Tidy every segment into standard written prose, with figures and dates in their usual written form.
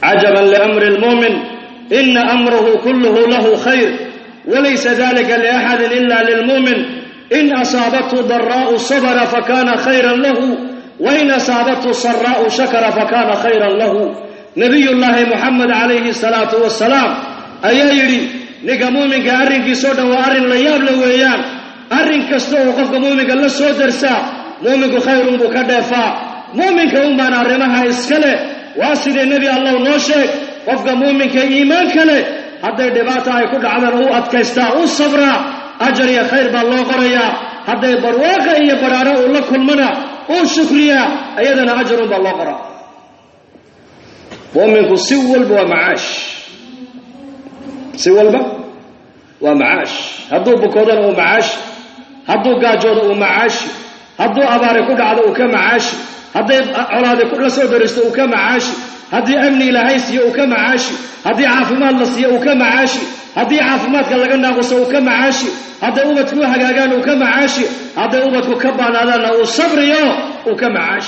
عجبا لأمر المؤمن إن أمره كله له خير وليس ذلك لأحد إلا للمؤمن إن أصابته ضراء صبر فكان خيرا له وإن أصابته سراء شكر فكان خيرا له نبي الله محمد عليه الصلاة والسلام أيا يري نيكا مؤمن كأرن كي سودا وأرن لياب لويان أرن كستو وقفك مؤمن كالله سودر سا مؤمن خير بكدفا مؤمن كأمان أرمها إسكالي واسد النبي الله نوشك قفك مؤمن كإيمان كالي حتى دباتا يكون عمله أتكستا والصبرا أجر يا خير بالله قريا حتى برواقع يبرارا الله كل منا والشكريا أيضا أجر بالله قرا مؤمنك سوال ومعاش سوال ومعاش هدو بكودان ومعاش هدو قاجود ومعاش هدو أباري كل عدو وكمعاش هدو أولادي كل سودرست وكمعاش هدي أمني لهيسي وكمعاش هدي عافمات لسي وكمعاش هدي عافمات كاللغنا قصة وكمعاش هدي أوبتكو حقاقان وكمعاش هدي أوبتكو كبان على والصبر يو وكمعاش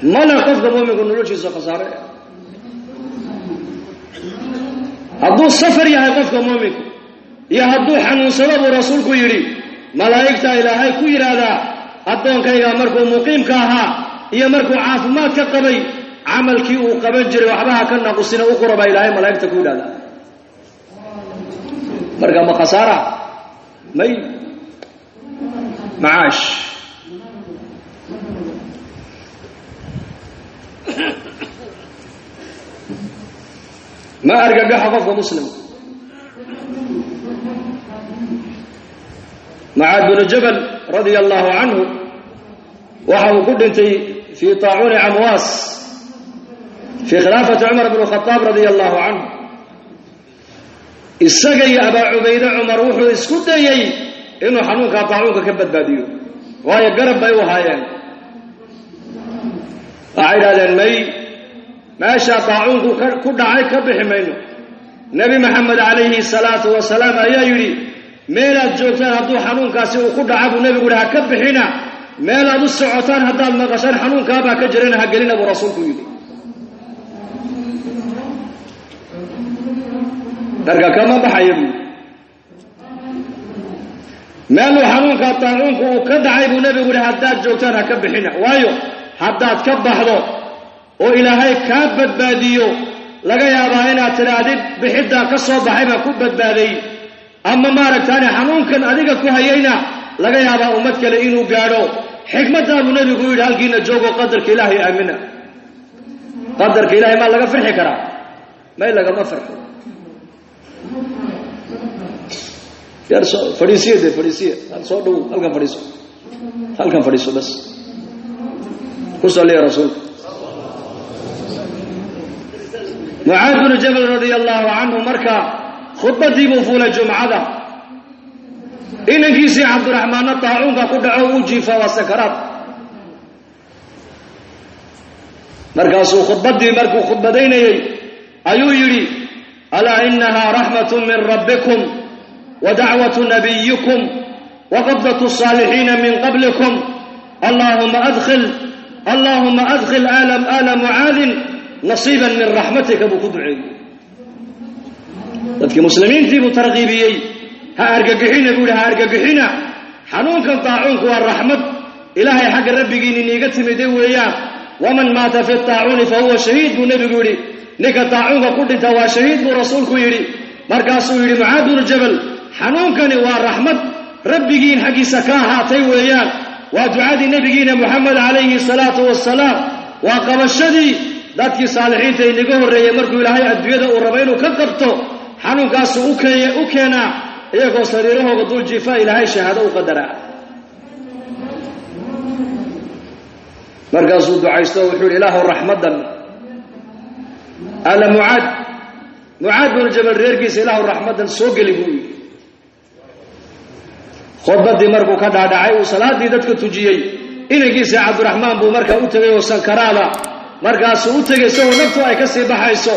ما لا قفق مؤمن يقول نلوشي خسارة هدو السفر يا قفق مؤمن يا هدو حنو سبب رسولك يري ملائكة إلهي كوير هذا أدون كي يمركو مقيم كاها يمركو عافمات كقبي عمل كي وقبل جري وحبها كنا قصنا أقرب إلهي ملائكة كوير هذا مرقا ما خسارة مي معاش ما أرجع بها قفق مسلم معاذ بن جبل رضي الله عنه وحو قدنتي في طاعون عمواس في خلافة عمر بن الخطاب رضي الله عنه السقي أبا عبيدة عمر وحو اسكدي إنه حنونك طاعونك كبت باديو وهي قرب بيوها يعني أعيد هذا المي ما شاء طاعونك كل عيك بحمينه نبي محمد عليه الصلاة والسلام يا يري meelaad joogtaan hadduu xanuunkaasi uu ku dhaca buu nebigu yidhi ha ka bixina meelaad u socotaan haddaad maqashaan xanuunkaabaa ka jirana ha gelina buu rasuulku yidhi darka kama baxaya buu meeluu xanuunkaa taacuunku uu ka dhacay buu nebigu yidhi haddaad joogtaan ha ka bixina waayo haddaad ka baxdo oo ilaahay kaa badbaadiyo laga yaabaa inaad tidhaahdid bixiddaa ka soo baxay baan ku badbaaday أما ما ركتاني حنون كان أديك كوهيينا لقى يابا أمتك لإنو قادو حكمة أبو نبي قويد هالكينا جوغو قدرك إلهي آمنا قدرك إلهي ما لقى فرحي كرا ما لقى ما فرح يارسو فريسية دي فريسية هل دو هل كان فريسو بس قصة لي يا رسول معاذ بن جبل رضي الله عنه مركا خطبتي بوفول الجمعة إن كيسي عبد الرحمن الطاعون قدعوا وجيفا وسكرات مركاسو خطبتي مركو خطبتين أيو يري ألا إنها رحمة من ربكم ودعوة نبيكم وقبضة الصالحين من قبلكم اللهم أدخل آل معاذ نصيبا من رحمتك بقدعي dadkii muslimiintii buu tarqiibiyay ha argagixina buu ha argagixina xanuunkan taacuunku waa raxmad ilaahay xaq rabbigiina iniga timiday weeyaan waman maata fi taacuun fa huwa shahiid buu nabigu yiri ninka taacuunka ku dhinta waa shahiid buu rasuulku yiri markaasuu yiri mucaad bin jabal xanuunkani waa raxmad rabbigiin xaqiisa ka ahaatay weeyaan waa ducadii nabigiina muhammad alayhi salaatu wassalaam waa qabashadii dadkii saalixiinta inaga horeeyay markuu ilaahay adduunyada uu rabo inuu ka qabto xanuunkaas u keena iyagoo sariirahooda dul jiifa ilaahay shahaado u qadara markaasuu ducaysto wuxuu yidhi ilaahu raxmadan ala mucaad bin jabal reerkiisa ilaahu raxmadan soo geli buu yidhi khudbadii markuu ka dhaadhacay uu salaadii dadka tujiyey inankiisa cabdiraxmaan buu markaa u tegay oo sankaraada markaasuu u tegay isagoo naftu ay ka sii baxayso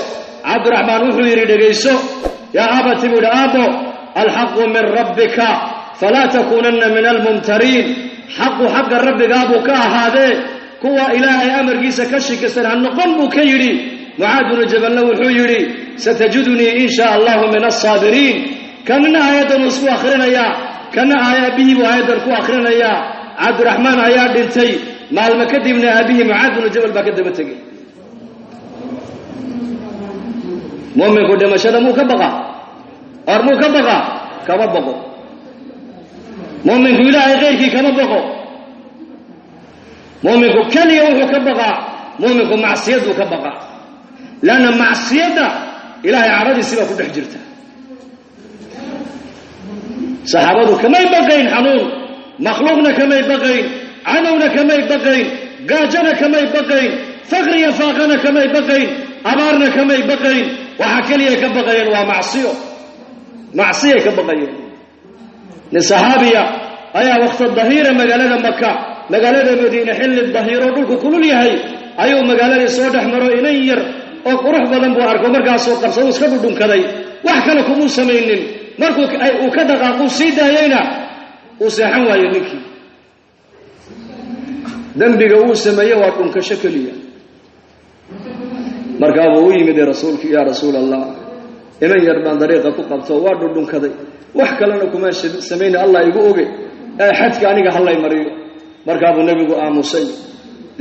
cabdiraxmaan wuxuu yidhi dhegayso يا أبت بن أبو الحق من ربك فلا تكونن من الممترين حق الرب قابو كهذا كوا إلهي أمر جيسا كشك سنهن قنبو كيري معاذ بن جبل له الحيري ستجدني إن شاء الله من الصابرين كان آيات نصف آخرنا يا كان آيات به وآيات الكو آخرنا يا عبد الرحمن آيات بنتي مع المكد من أبيه معاذ بن جبل بكد بتجي مؤمن قد مشهد مو كبقى أرمو كبقى كما بقوا مؤمن إلهي غيرك كما بقوا مؤمن كل يوم كبقى مؤمن معصية كبقى لأن معصية إلهي عرض السبا كل حجرته صحابته كما يبقين حنون مخلوقنا كما يبقين عنونا كما يبقين قاجنا كما يبقين فقريا فاقنا كما يبقين أمارنا كما يبقين وحكليا كبقين ومعصية معصية كبقين للصحابية أيها وقت الظهيرة مقالة مكة مقالة مدينة حل الظهيرة ودولك كل يهي أيها مقالة صوت أحمر إنير وقروح بدن بواركو مركا سوق قرصو اسكبو دون كدي wax kale kuma sameeynin markuu uu ka dhaqaaqo siidayayna uu saxan waayo ninkii dambiga uu sameeyay waa dhunka shakaliya markaa uu yimid rasuulkii ya rasuul allah inay yarbaan dariiqa ku qabto waa dhunkaday wax kalena kuma sameeyay allah igu oge xadka aniga halay mariyo markaa uu nabigu aamusay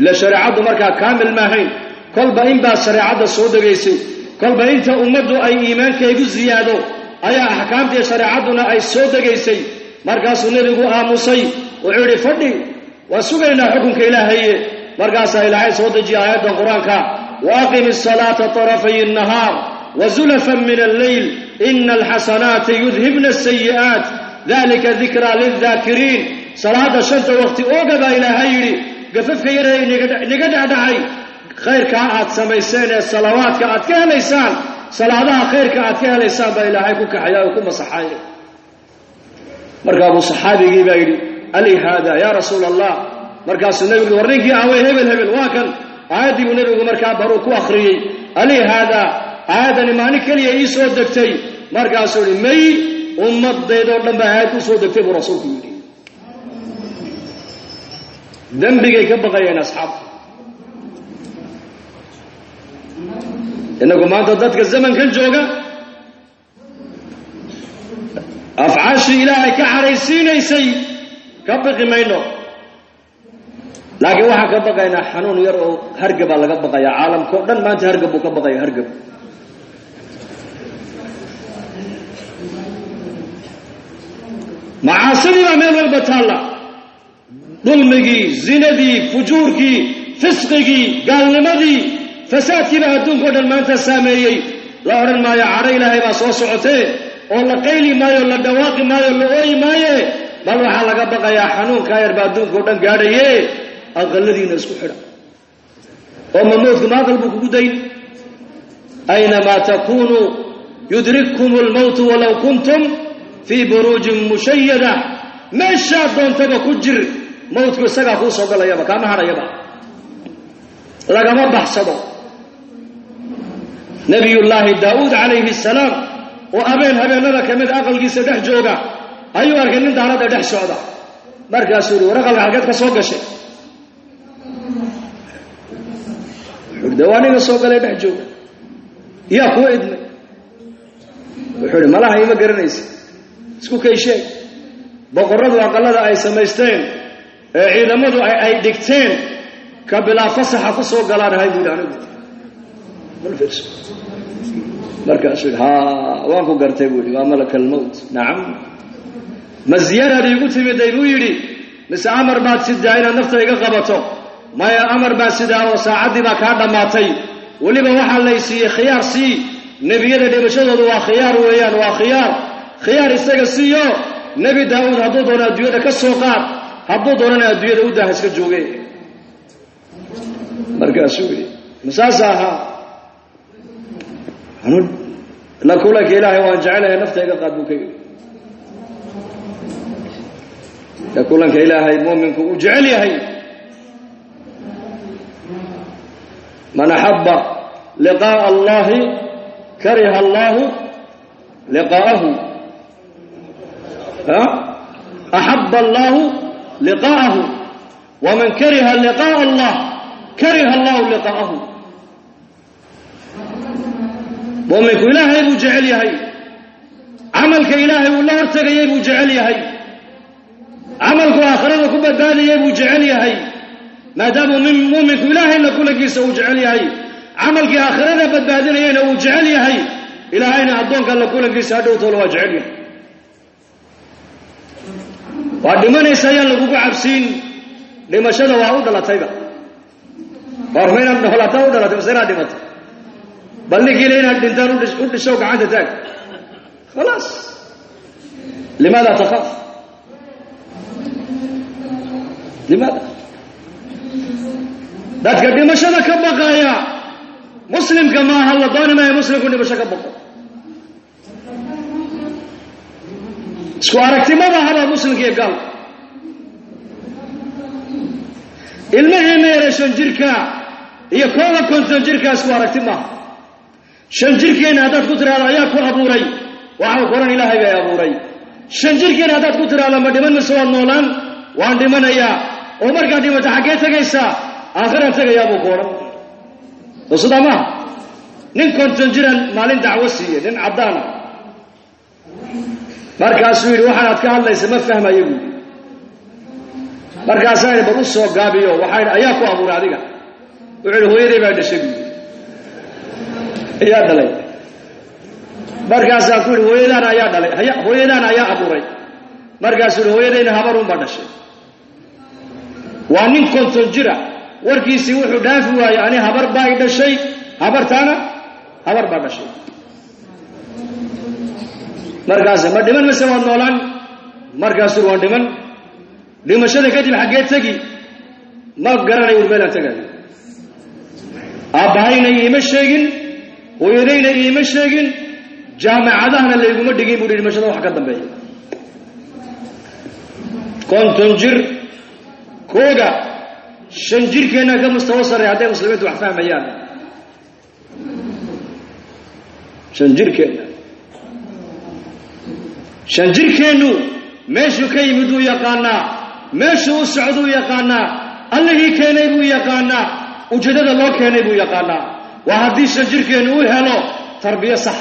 la shariicadu markaa kaamil ma ahayn kolba in baa shariicada soo dhageysay kolba inta ummadu ay iimaankaygu ziyaado ayaa ahkaamtii shariicaduna ay soo dhageysay markaasuu nabigu aamusay wuxuu yiri fadhi waa sugaynaa xukunka ilaahay markaas ilaahay soo dejiyo aayada quraanka waaqimis salata tarafay an-nahar wa zulfan min al-layl innal hasanati yudhibna as-sayyi'at dhalika dhikra lidh-dhakirin salada shanta waqti oogaba ilaahay yiri gafafka yaray niga dhacay khayrka aad samayseen salawaadka aad ka helaysaan salaadaha khayrka aad ka helaysaan baa ilaahay ku kaxayaa ku masaxay markaa uu saxaabigii baa yiri ali hada ya rasuul allah markaasuu nabigu warninkii away hebel waa kan aayadii uu nabigu markaa baro ku akhriyay ali hada aayadan maani kaliya ii soo degtay markaasuu yiri may ummaddeedo dhan baa aayad ku soo degtay buu rasuulku yiri dambigay ka baqayeen asxaabta إنكم ما تضدك الزمن كان جوجا أفعاش إلهي كحريسين يسي كبقي مينو لكن واحد كبقي إن حنون يرو هرقب على كبقي يا عالم كودن ما أنت هرقب وكبقي هرقب معاصري ومن البطالة ظلمي زندي فجوركي فسقي قال لماذا فساد كذا هدون كودن ما أنت ساميي لا أرن ما يعري لها ما صوصعته ولا قيلي ما يلا دواقي ما يلا أي ما يه بل وحلا بقى يا حنون كاير بعدون كودن قاريه الذين يسكحنا ومن موت ما قلبك بدين أينما تكونوا يدرككم الموت ولو كنتم في بروج مشيدة ما الشاطون تبا كجر موت كسقا خوصة قال يبا كما هذا يبا لقد ما بحصدوا نبي الله داود عليه السلام وأبين هبين لك من أقل جيسة دح جوغا أيها أركن انت على دح شعدا مركز سوري ورقل حلقات كسوق الشيء دواني كسوق لي دح جوغا يا أخو إذن وحولي ملاها يما قرنيس اسكو كي شيء بقرد وقلد أي سميستين إذا مدو أي دكتين كبلا فصحة فسوق لان هاي بودانو والفرس مركز ها وانكو قرتي بودي وملك الموت نعم مزيارة دي قلت مدينو يري مس أمر بعد سدعين النفط يقبطو ما يا أمر بعد سدعين وساعدي ما كان ماتي ولي بوحى ليسي خيار سي نبينا دي مشهد وخيار ويان وخيار خيار استقسيو نبي داود هدو دونا ديودا كالسوقات هدو دونا ديودا ودا هسك جوغي مركز سوري مساساها هنود لكل إلهي وأن جعلها نفسها قد بكي لكل إلهي مؤمنك وجعلها من أحب لقاء الله كره الله لقاءه أحب الله لقاءه ومن كره لقاء الله كره الله لقاءه مؤمنك إلهي بو جعل يهي عملك إلهي والله ارتقى يبو جعل يهي عملك آخرين كبدان يبو جعل يهي ما دام مؤمنك إلهي لكل كيس وجعل يهي عملك آخرين بدان يبو جعل يهي إلهينا عبدونك لكل كيس هدو طول وجعل يهي وعندما يسيان لكوك عبسين لما شدوا وعود الله طيبا وارمينا من هلاته ودى الله تبسيرا دمت بل نكي لينا الدنتان ود الشوك عند تاك خلاص لماذا تخاف لماذا لا تقدم شدك بقايا مسلم كما هلا ضاني ما هي مسلم كنت بشك بقى isku aragti ma laha muslimka gal ilmaheena yar shan jirka iyo kooda konton jirka isku aragti ma shan jirkeena hadaad ku tiraado ayaa ku abuuray waxa qoran ilaahay baa abuuray shan jirkeena hadaad ku tiraado ma dhiman soo noolaan waan dhimanaya oo marka dhimata xagee tagaysa aakhira tagayaa buu qoran wasdama nin konton jiran maalin dacwo siiyay nin cadaan markaasuu yidhi waxaad ka hadlaysa ma fahmayo buu markaasuu yidhi bal u soo gaabiyo waxay ayaa ku abuuray adiga wuxuu hooyaday baa dhashay ayaa dhalay markaasuu ku yidhi hooyadan ayaa dhalay hooyadan ayaa abuuray markaasuu hooyadayna habar un baa dhashay waa nin konton jira warkiisii wuxuu dhaafi waayay ani habar baa i dhashay habartaana habar baa dhashay markaas ma dhiman mise waa noolaan markaas waan dhiman dhimashada kadib xagee tagi ma garanay uu meel tagay aabahayna iima sheegin hooyadayna iima sheegin jaamacadahana layguma dhigin buu dhimashada wax ka dambeeya konton jir kooga shan jirkeena ka mustawa sare haday muslimiintu wax fahmayaan shan jirkeena shan jirkeenu meeshuu ka yimid uu yaqaanaa meeshuu u socduu yaqaanaa allihii keenay buu yaqaanaa ujeedada loo keenay buu yaqaanaa waa haddii shan jirkeenu u helo tarbiya sax